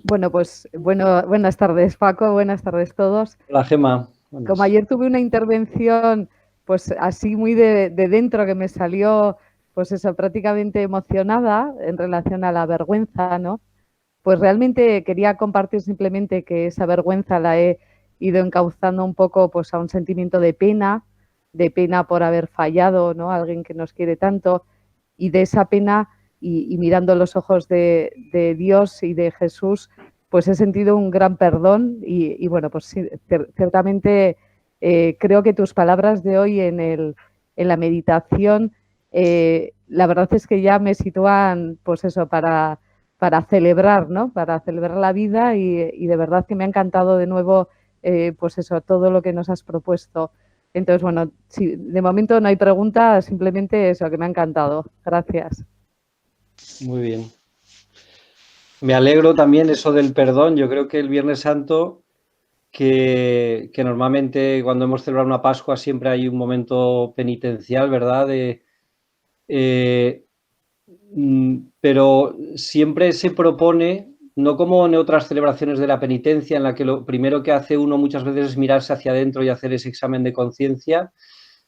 Buenas tardes, Paco, buenas tardes todos. Hola, Gema. Como Buenas. ayer tuve una intervención, pues así muy de dentro, que me salió, pues eso, prácticamente emocionada en relación a la vergüenza, ¿no? Pues realmente quería compartir simplemente que esa vergüenza la he ido encauzando un poco, pues, a un sentimiento de pena por haber fallado, ¿no? A alguien que nos quiere tanto, y de esa pena y mirando los ojos de Dios y de Jesús, pues he sentido un gran perdón y bueno, pues sí, ciertamente creo que tus palabras de hoy en la meditación, la verdad es que ya me sitúan, pues eso, para celebrar, ¿no? Para celebrar la vida y de verdad que me ha encantado de nuevo, pues eso, todo lo que nos has propuesto. Entonces, bueno, sí, de momento no hay pregunta, simplemente eso, que me ha encantado. Gracias. Muy bien. Me alegro también eso del perdón. Yo creo que el Viernes Santo, que normalmente cuando hemos celebrado una Pascua siempre hay un momento penitencial, ¿verdad? Eh, pero siempre se propone, no como en otras celebraciones de la penitencia, en la que lo primero que hace uno muchas veces es mirarse hacia adentro y hacer ese examen de conciencia,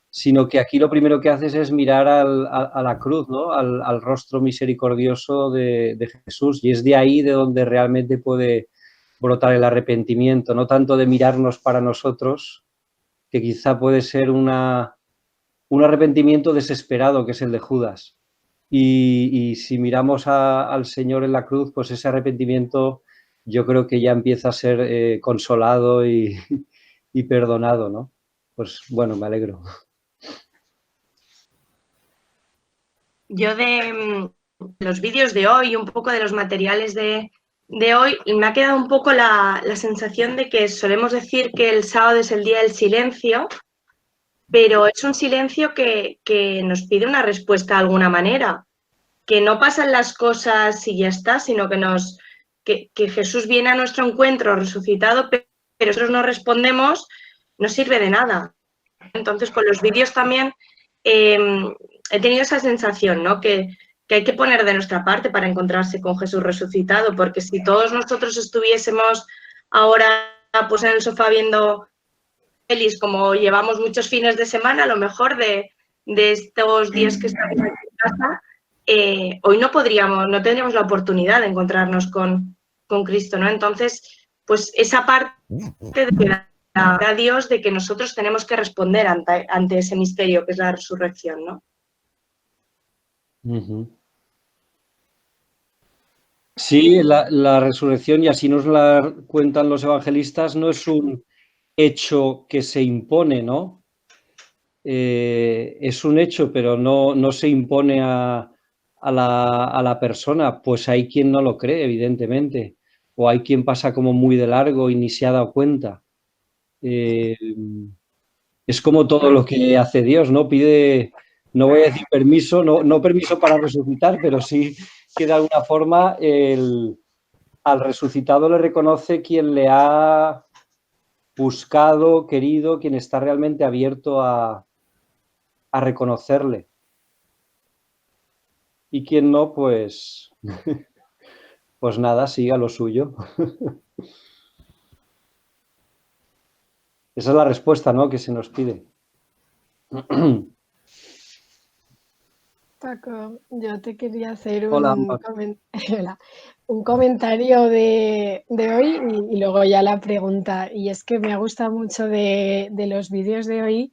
sino que aquí lo primero que haces es mirar a la cruz, ¿no? Al rostro misericordioso de Jesús, y es de ahí de donde realmente puede brotar el arrepentimiento, no tanto de mirarnos para nosotros, que quizá puede ser un arrepentimiento desesperado, que es el de Judas. Y si miramos al Señor en la cruz, pues ese arrepentimiento yo creo que ya empieza a ser consolado y perdonado, ¿no? Pues bueno, me alegro. Yo de los vídeos de hoy, un poco de los materiales de hoy, y me ha quedado un poco la sensación de que solemos decir que el sábado es el día del silencio, pero es un silencio que nos pide una respuesta de alguna manera, que no pasan las cosas y ya está, sino que Jesús viene a nuestro encuentro resucitado, pero nosotros no respondemos, no sirve de nada. Entonces, con los vídeos también he tenido esa sensación, ¿no? Que hay que poner de nuestra parte para encontrarse con Jesús resucitado, porque si todos nosotros estuviésemos ahora pues en el sofá viendo pelis como llevamos muchos fines de semana, a lo mejor de estos días que estamos aquí en casa, hoy no tendríamos la oportunidad de encontrarnos con Cristo, ¿no? Entonces, pues esa parte de que da Dios de que nosotros tenemos que responder ante ese misterio que es la resurrección, ¿no? Sí, la resurrección, y así nos la cuentan los evangelistas, no es un hecho que se impone, ¿no? Es un hecho, pero no se impone a la persona. Pues hay quien no lo cree, evidentemente, o hay quien pasa como muy de largo y ni se ha dado cuenta. Eh, es como todo lo que hace Dios, ¿no? Pide, no voy a decir permiso, no permiso para resucitar, pero sí que de alguna forma al resucitado le reconoce quien le ha buscado, querido, quien está realmente abierto a reconocerle. Y quien no, pues, pues nada, siga lo suyo. Esa es la respuesta, ¿no?, que se nos pide. Paco, yo te quería hacer Hola, un comentario de hoy y luego ya la pregunta. Y es que me ha gustado mucho de los vídeos de hoy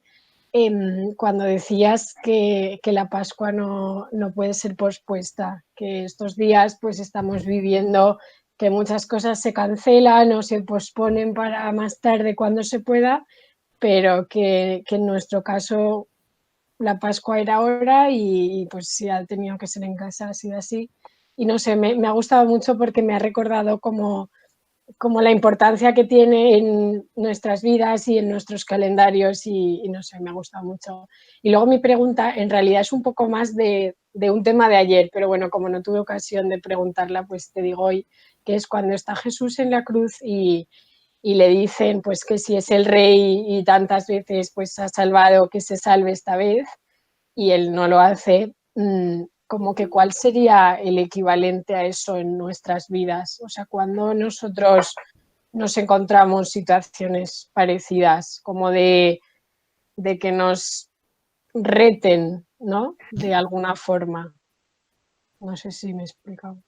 cuando decías que la Pascua no puede ser pospuesta, que estos días pues estamos viviendo que muchas cosas se cancelan o se posponen para más tarde cuando se pueda, pero que en nuestro caso la Pascua era ahora y pues si ha tenido que ser en casa, ha sido así. Y no sé, me ha gustado mucho porque me ha recordado como la importancia que tiene en nuestras vidas y en nuestros calendarios y no sé, me ha gustado mucho. Y luego mi pregunta en realidad es un poco más de un tema de ayer, pero bueno, como no tuve ocasión de preguntarla, pues te digo hoy, que es cuando está Jesús en la cruz y le dicen pues que si es el rey y tantas veces pues ha salvado, que se salve esta vez, y él no lo hace. como que cuál sería el equivalente a eso en nuestras vidas. O sea, cuando nosotros nos encontramos situaciones parecidas, como de que nos reten, ¿no? De alguna forma. No sé si me he explicado.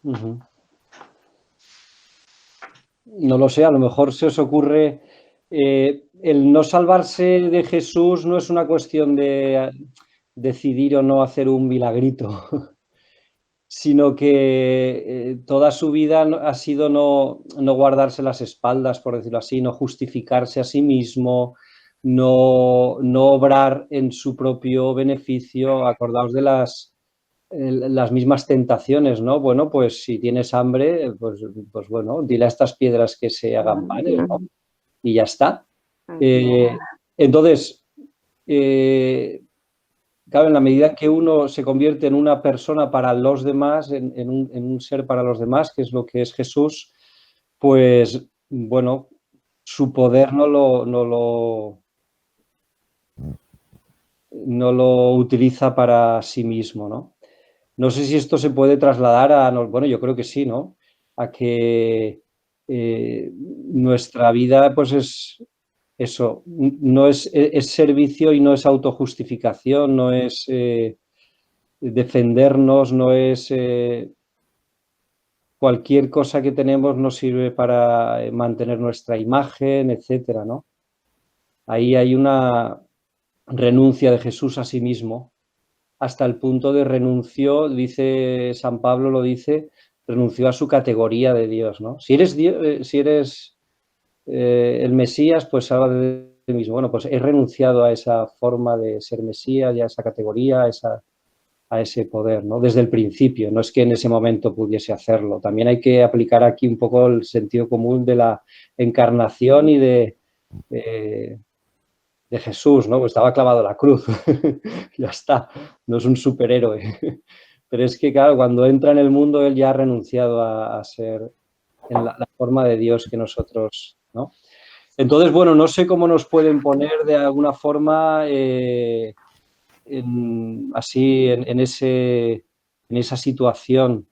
Uh-huh. No lo sé, a lo mejor se os ocurre el no salvarse de Jesús no es una cuestión de decidir o no hacer un milagrito, sino que toda su vida ha sido no guardarse las espaldas, por decirlo así, no justificarse a sí mismo, no obrar en su propio beneficio. Acordaos de las mismas tentaciones, ¿no? Bueno, pues si tienes hambre, pues bueno, dile a estas piedras que se hagan panes, ¿no? Y ya está. Entonces, claro, en la medida que uno se convierte en una persona para los demás, en un ser para los demás, que es lo que es Jesús, pues, bueno, su poder no lo utiliza para sí mismo, ¿no? No sé si esto se puede trasladar bueno, yo creo que sí, ¿no? A que nuestra vida, pues es eso, no es servicio y no es autojustificación, no es defendernos, no es cualquier cosa que tenemos nos sirve para mantener nuestra imagen, etcétera, ¿no? Ahí hay una renuncia de Jesús a sí mismo, hasta el punto de renunció, dice San Pablo, lo dice, renunció a su categoría de Dios, ¿no? Si eres el Mesías, pues salva de ti mismo. Bueno, pues he renunciado a esa forma de ser Mesías y a esa categoría, a ese poder, ¿no? Desde el principio, no es que en ese momento pudiese hacerlo. También hay que aplicar aquí un poco el sentido común de la encarnación y de Jesús, ¿no? Pues estaba clavado a la cruz, ya está, no es un superhéroe. Pero es que, claro, cuando entra en el mundo, él ya ha renunciado a ser en la forma de Dios que nosotros, ¿no? Entonces, bueno, no sé cómo nos pueden poner de alguna forma así en esa situación.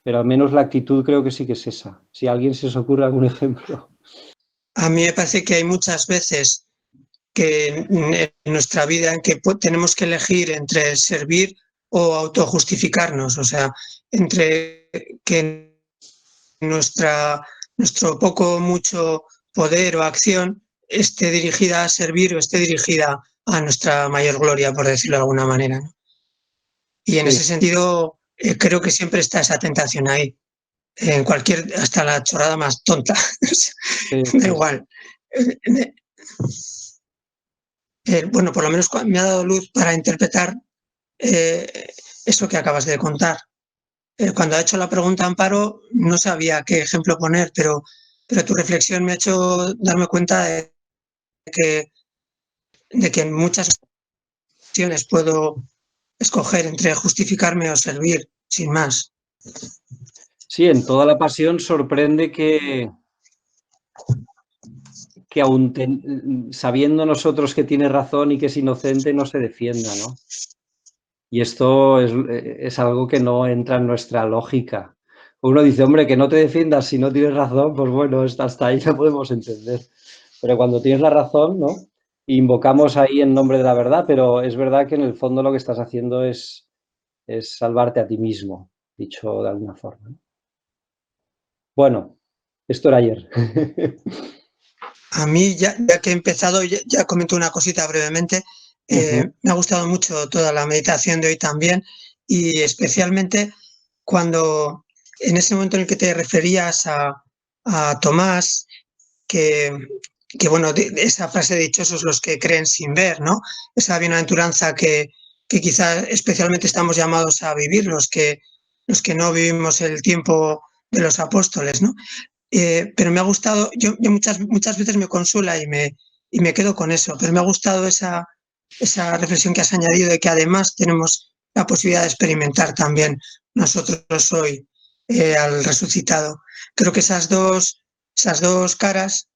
Pero al menos la actitud creo que sí que es esa. Si a alguien se os ocurre algún ejemplo. A mí me parece que hay muchas veces que en nuestra vida en que tenemos que elegir entre servir o autojustificarnos, o sea, entre que nuestro poco o mucho poder o acción esté dirigida a servir o esté dirigida a nuestra mayor gloria, por decirlo de alguna manera, ¿no? Y en ese sentido, creo que siempre está esa tentación ahí, en cualquier, hasta la chorrada más tonta, da igual. Bueno, por lo menos me ha dado luz para interpretar eso que acabas de contar. Cuando ha hecho la pregunta Amparo, no sabía qué ejemplo poner, pero tu reflexión me ha hecho darme cuenta de que en muchas ocasiones puedo escoger entre justificarme o servir, sin más. Sí, en toda la pasión sorprende que aún sabiendo nosotros que tiene razón y que es inocente, no se defienda, ¿no? Y esto es algo que no entra en nuestra lógica. Uno dice, hombre, que no te defiendas si no tienes razón, pues bueno, hasta ahí lo podemos entender. Pero cuando tienes la razón, ¿no? Invocamos ahí en nombre de la verdad, pero es verdad que en el fondo lo que estás haciendo es salvarte a ti mismo, dicho de alguna forma. Bueno, esto era ayer. A mí, ya que he empezado, ya comento una cosita brevemente. Me ha gustado mucho toda la meditación de hoy también, y especialmente cuando en ese momento en el que te referías a Tomás, que bueno, de esa frase de dichosos los que creen sin ver, ¿no? Esa bienaventuranza que quizá especialmente estamos llamados a vivir los que no vivimos el tiempo de los apóstoles, ¿no? Pero me ha gustado, yo muchas veces me consuela y me quedo con eso, pero me ha gustado esa reflexión que has añadido de que además tenemos la posibilidad de experimentar también nosotros hoy al resucitado. Creo que esas dos caras,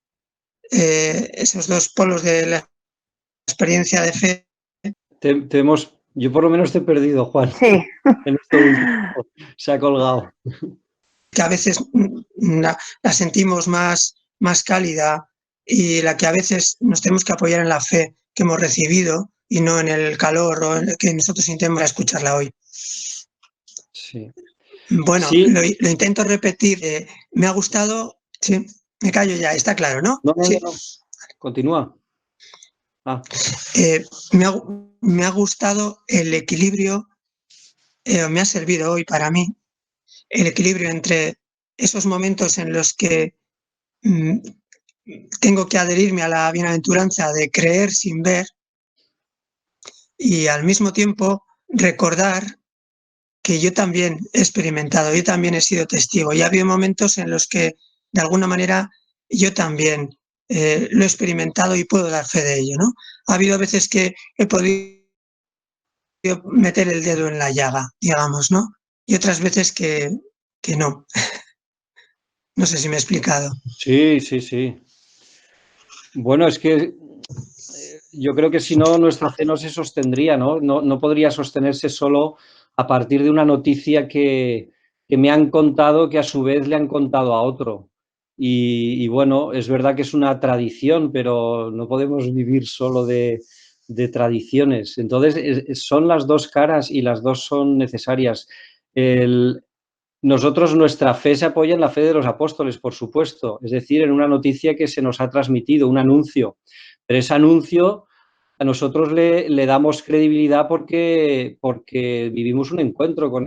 esos dos polos de la experiencia de fe. Yo por lo menos te he perdido, Juan. Sí. En esto último se ha colgado. Que a veces la sentimos más cálida y la que a veces nos tenemos que apoyar en la fe que hemos recibido y no en el calor o en el que nosotros intentemos escucharla hoy. Sí. Bueno, sí. lo intento repetir. Me ha gustado. Sí, me callo ya, está claro, ¿no? No. Sí. No. Continúa. Me ha gustado el equilibrio, me ha servido hoy para mí, el equilibrio entre esos momentos en los que tengo que adherirme a la bienaventuranza de creer sin ver y al mismo tiempo recordar que yo también he experimentado, yo también he sido testigo y ha habido momentos en los que de alguna manera yo también lo he experimentado y puedo dar fe de ello, ¿no? Ha habido veces que he podido meter el dedo en la llaga, digamos, ¿no? Y otras veces que no. No sé si me he explicado. Sí. Bueno, es que yo creo que si no, nuestra fe no se sostendría, ¿no? No podría sostenerse solo a partir de una noticia que me han contado, que a su vez le han contado a otro. Y bueno, es verdad que es una tradición, pero no podemos vivir solo de tradiciones. Entonces, son las dos caras y las dos son necesarias. Nosotros, nuestra fe se apoya en la fe de los apóstoles, por supuesto, es decir, en una noticia que se nos ha transmitido, un anuncio. Pero ese anuncio a nosotros le damos credibilidad porque vivimos un encuentro con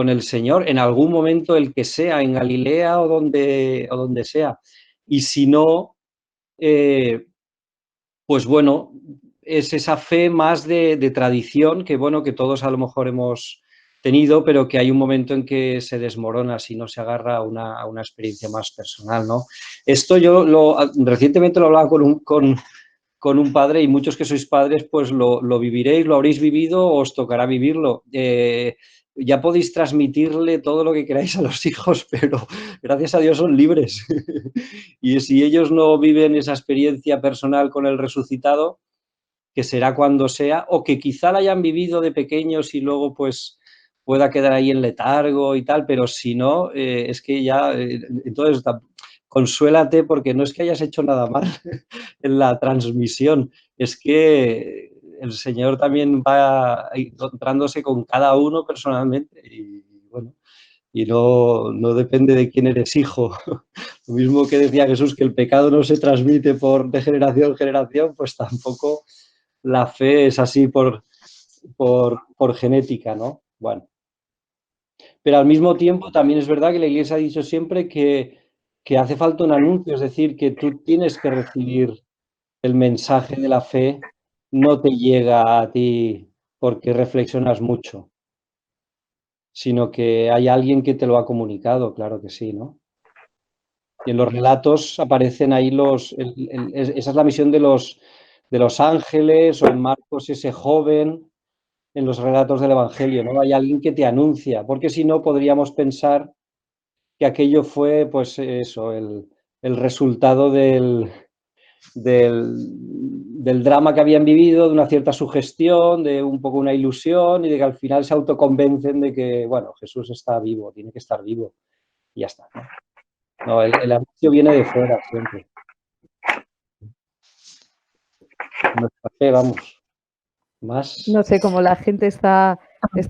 el Señor, en algún momento, el que sea, en Galilea o donde sea. Y si no, pues bueno, es esa fe más de tradición que, bueno, que todos a lo mejor hemos tenido, pero que hay un momento en que se desmorona si no se agarra a una experiencia más personal, ¿no? Esto yo recientemente lo hablaba con un padre, y muchos que sois padres pues lo viviréis, lo habréis vivido o os tocará vivirlo. Ya podéis transmitirle todo lo que queráis a los hijos, pero gracias a Dios son libres. Y si ellos no viven esa experiencia personal con el resucitado, que será cuando sea, o que quizá la hayan vivido de pequeños y luego pues pueda quedar ahí en letargo y tal, pero si no, es que ya, entonces consuélate porque no es que hayas hecho nada mal en la transmisión, es que el Señor también va encontrándose con cada uno personalmente y bueno, y no depende de quién eres hijo. Lo mismo que decía Jesús, que el pecado no se transmite de generación en generación, pues tampoco la fe es así por genética, ¿no? Bueno. Pero al mismo tiempo también es verdad que la Iglesia ha dicho siempre que hace falta un anuncio, es decir, que tú tienes que recibir el mensaje de la fe, no te llega a ti porque reflexionas mucho, sino que hay alguien que te lo ha comunicado, claro que sí, ¿no? Y en los relatos aparecen ahí esa es la misión de los ángeles, o en Marcos ese joven, en los relatos del Evangelio, ¿no? Hay alguien que te anuncia, porque si no podríamos pensar que aquello fue, pues eso, el resultado del drama que habían vivido, de una cierta sugestión, de un poco una ilusión y de que al final se autoconvencen de que, bueno, Jesús está vivo, tiene que estar vivo y ya está, ¿no? No, el anuncio viene de fuera siempre. Nuestra fe, vamos. Más. No sé, como la gente está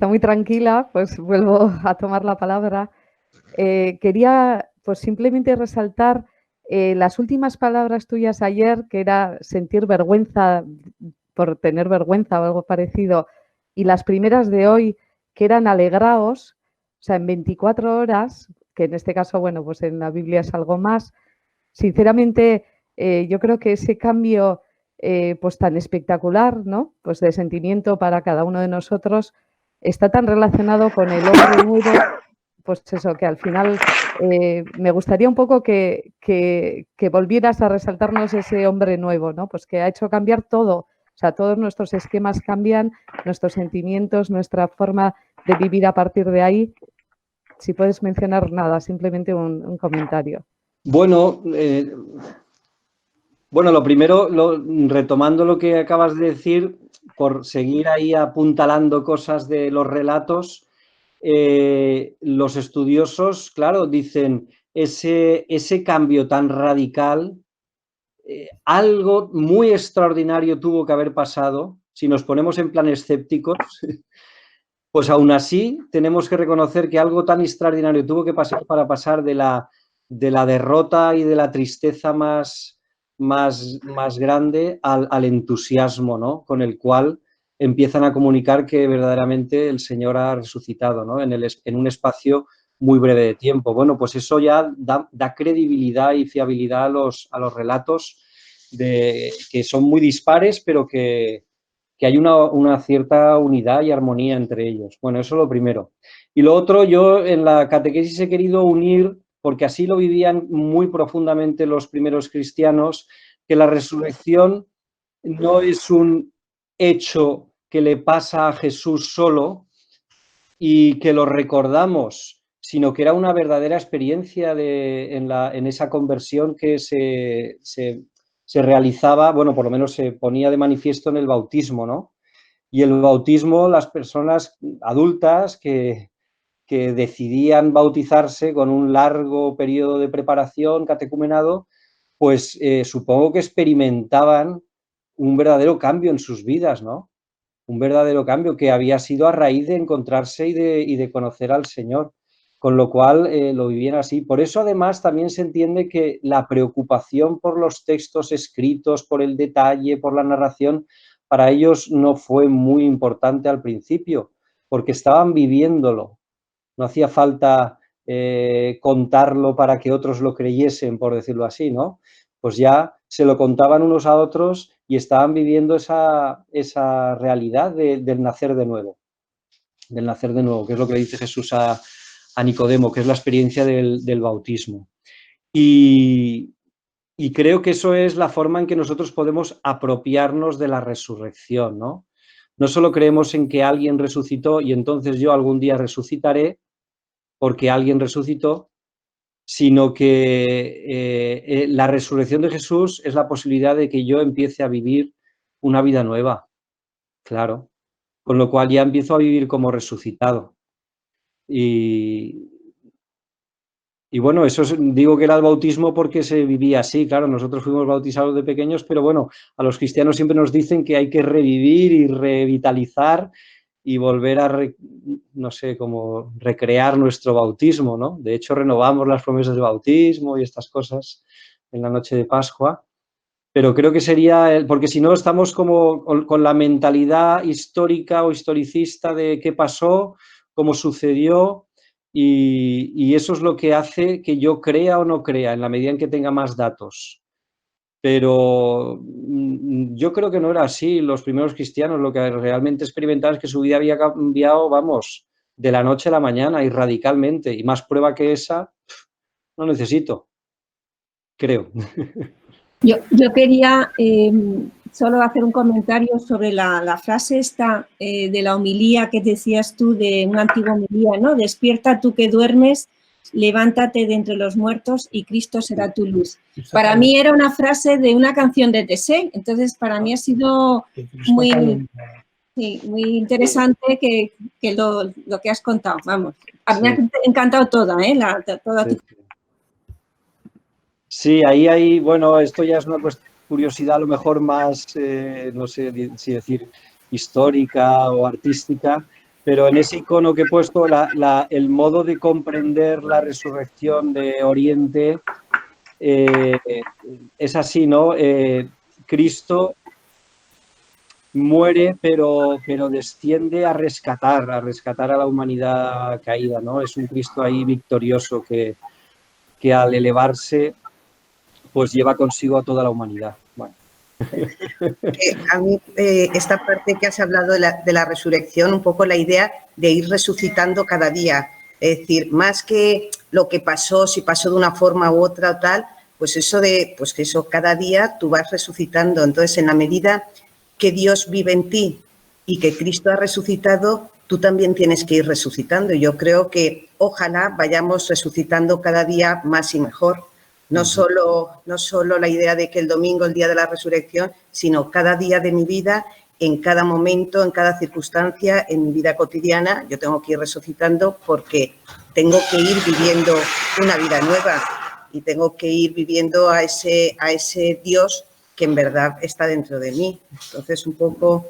muy tranquila, pues vuelvo a tomar la palabra. Quería pues simplemente resaltar las últimas palabras tuyas ayer, que era sentir vergüenza por tener vergüenza o algo parecido, y las primeras de hoy, que eran alegraos, o sea, en 24 horas, que en este caso, bueno, pues en la Biblia es algo más. Sinceramente, yo creo que ese cambio pues tan espectacular, ¿no? Pues de sentimiento para cada uno de nosotros, está tan relacionado con el hombre nuevo, pues eso, que al final me gustaría un poco que volvieras a resaltarnos ese hombre nuevo, ¿no? Pues que ha hecho cambiar todo, o sea, todos nuestros esquemas cambian, nuestros sentimientos, nuestra forma de vivir a partir de ahí. Si puedes mencionar nada, simplemente un comentario. Bueno, Bueno, lo primero, retomando lo que acabas de decir, por seguir ahí apuntalando cosas de los relatos, los estudiosos, claro, dicen ese cambio tan radical, algo muy extraordinario tuvo que haber pasado. Si nos ponemos en plan escépticos, pues aún así tenemos que reconocer que algo tan extraordinario tuvo que pasar para pasar de la derrota y de la tristeza más grande al entusiasmo, ¿no? Con el cual empiezan a comunicar que verdaderamente el Señor ha resucitado, ¿no? En un espacio muy breve de tiempo. Bueno, pues eso ya da credibilidad y fiabilidad a los relatos que son muy dispares, pero que hay una cierta unidad y armonía entre ellos. Bueno, eso es lo primero. Y lo otro, yo en la catequesis he querido unir, porque así lo vivían muy profundamente los primeros cristianos, que la resurrección no es un hecho que le pasa a Jesús solo y que lo recordamos, sino que era una verdadera experiencia en esa conversión que se realizaba, bueno, por lo menos se ponía de manifiesto en el bautismo, ¿no? Y el bautismo, las personas adultas que decidían bautizarse con un largo periodo de preparación, catecumenado, pues supongo que experimentaban un verdadero cambio en sus vidas, ¿no? Un verdadero cambio que había sido a raíz de encontrarse y de conocer al Señor, con lo cual lo vivían así. Por eso, además, también se entiende que la preocupación por los textos escritos, por el detalle, por la narración, para ellos no fue muy importante al principio, porque estaban viviéndolo. No hacía falta contarlo para que otros lo creyesen, por decirlo así, ¿no? Pues ya se lo contaban unos a otros y estaban viviendo esa realidad del nacer de nuevo, que es lo que le dice Jesús a Nicodemo, que es la experiencia del bautismo. Y creo que eso es la forma en que nosotros podemos apropiarnos de la resurrección, ¿no? No solo creemos en que alguien resucitó y entonces yo algún día resucitaré porque alguien resucitó, sino que la resurrección de Jesús es la posibilidad de que yo empiece a vivir una vida nueva, claro, con lo cual ya empiezo a vivir como resucitado. Y bueno, digo que era el bautismo porque se vivía así, claro, nosotros fuimos bautizados de pequeños, pero bueno, a los cristianos siempre nos dicen que hay que revivir y revitalizar y volver no sé, como recrear nuestro bautismo, ¿no? De hecho, renovamos las promesas de bautismo y estas cosas en la noche de Pascua, pero creo que sería, porque si no estamos como con la mentalidad histórica o historicista de qué pasó, cómo sucedió, y eso es lo que hace que yo crea o no crea, en la medida en que tenga más datos. Pero yo creo que no era así. Los primeros cristianos lo que realmente experimentaban es que su vida había cambiado, vamos, de la noche a la mañana y radicalmente. Y más prueba que esa no necesito, creo. Yo quería solo hacer un comentario sobre la frase esta de la homilía que decías tú, de una antigua homilía, ¿no? Despierta tú que duermes, levántate de entre los muertos y Cristo será tu luz. Para mí era una frase de una canción de Tessé, entonces para mí ha sido muy interesante que lo que has contado, vamos. A mí me ha encantado toda, toda tu... Sí, ahí hay, bueno, esto ya es una curiosidad a lo mejor más, no sé si decir histórica o artística, pero en ese icono que he puesto, el modo de comprender la resurrección de Oriente es así, ¿no? Cristo muere, pero desciende a rescatar a la humanidad caída, ¿no? Es un Cristo ahí victorioso que al elevarse pues lleva consigo a toda la humanidad. Bueno. A mí esta parte que has hablado de la resurrección, un poco la idea de ir resucitando cada día, es decir, más que lo que pasó, si pasó de una forma u otra o tal, pues eso cada día tú vas resucitando. Entonces, en la medida que Dios vive en ti y que Cristo ha resucitado, tú también tienes que ir resucitando. Yo creo que ojalá vayamos resucitando cada día más y mejor, No solo la idea de que el domingo, el día de la resurrección, sino cada día de mi vida, en cada momento, en cada circunstancia, en mi vida cotidiana, yo tengo que ir resucitando porque tengo que ir viviendo una vida nueva y tengo que ir viviendo a ese Dios que en verdad está dentro de mí. Entonces, un poco,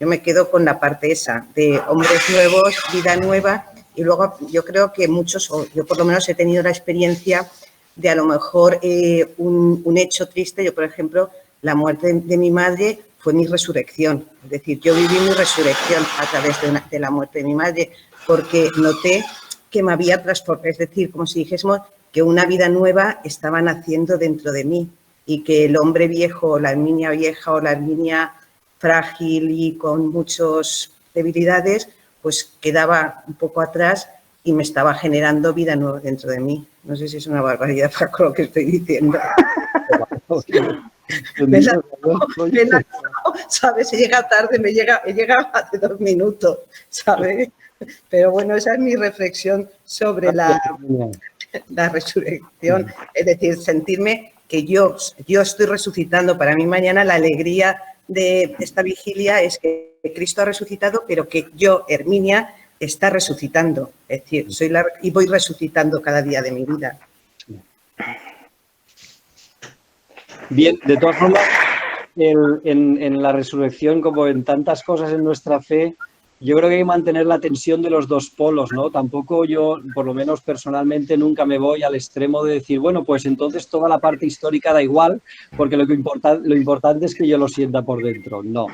yo me quedo con la parte esa de hombres nuevos, vida nueva, y luego yo creo que muchos, o yo por lo menos he tenido la experiencia de a lo mejor un hecho triste. Yo, por ejemplo, la muerte de mi madre fue mi resurrección. Es decir, yo viví mi resurrección a través de la muerte de mi madre, porque noté que me había transformado, es decir, como si dijésemos que una vida nueva estaba naciendo dentro de mí y que el hombre viejo, la Herminia vieja o la Herminia frágil y con muchas debilidades, pues quedaba un poco atrás y me estaba generando vida nueva dentro de mí. No sé si es una barbaridad con lo que estoy diciendo. ¿Sabes? He llegado tarde, he llegado hace 2 minutos, ¿sabes? Pero bueno, esa es mi reflexión sobre la resurrección. Es decir, sentirme que yo estoy resucitando. Para mí mañana la alegría de esta vigilia es que Cristo ha resucitado, pero que yo, Herminia, está resucitando. Es decir, y voy resucitando cada día de mi vida. Bien, de todas formas, en la resurrección, como en tantas cosas en nuestra fe, yo creo que hay que mantener la tensión de los dos polos, ¿no? Tampoco yo, por lo menos personalmente, nunca me voy al extremo de decir, bueno, pues entonces toda la parte histórica da igual, porque lo importante es que yo lo sienta por dentro. No,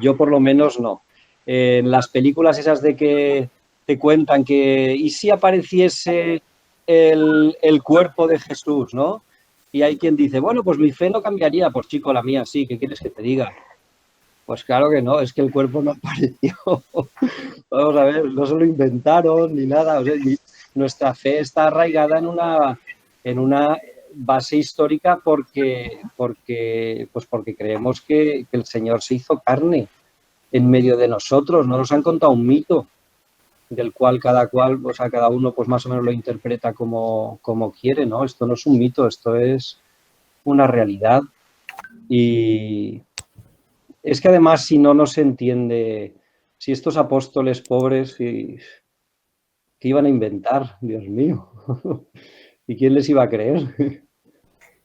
yo por lo menos no. En las películas esas de que te cuentan que, ¿y si apareciese el cuerpo de Jesús, ¿no? Y hay quien dice, bueno, pues mi fe no cambiaría. Pues chico, la mía sí, ¿qué quieres que te diga? Pues claro que no, es que el cuerpo no apareció. Vamos a ver, no se lo inventaron ni nada. O sea, nuestra fe está arraigada en una base histórica porque creemos que el Señor se hizo carne en medio de nosotros. No nos han contado un mito del cual cada uno pues más o menos lo interpreta como quiere, ¿no? Esto no es un mito, esto es una realidad. Y es que además, si no se entiende, si estos apóstoles pobres, ¿qué iban a inventar? Dios mío. ¿Y quién les iba a creer?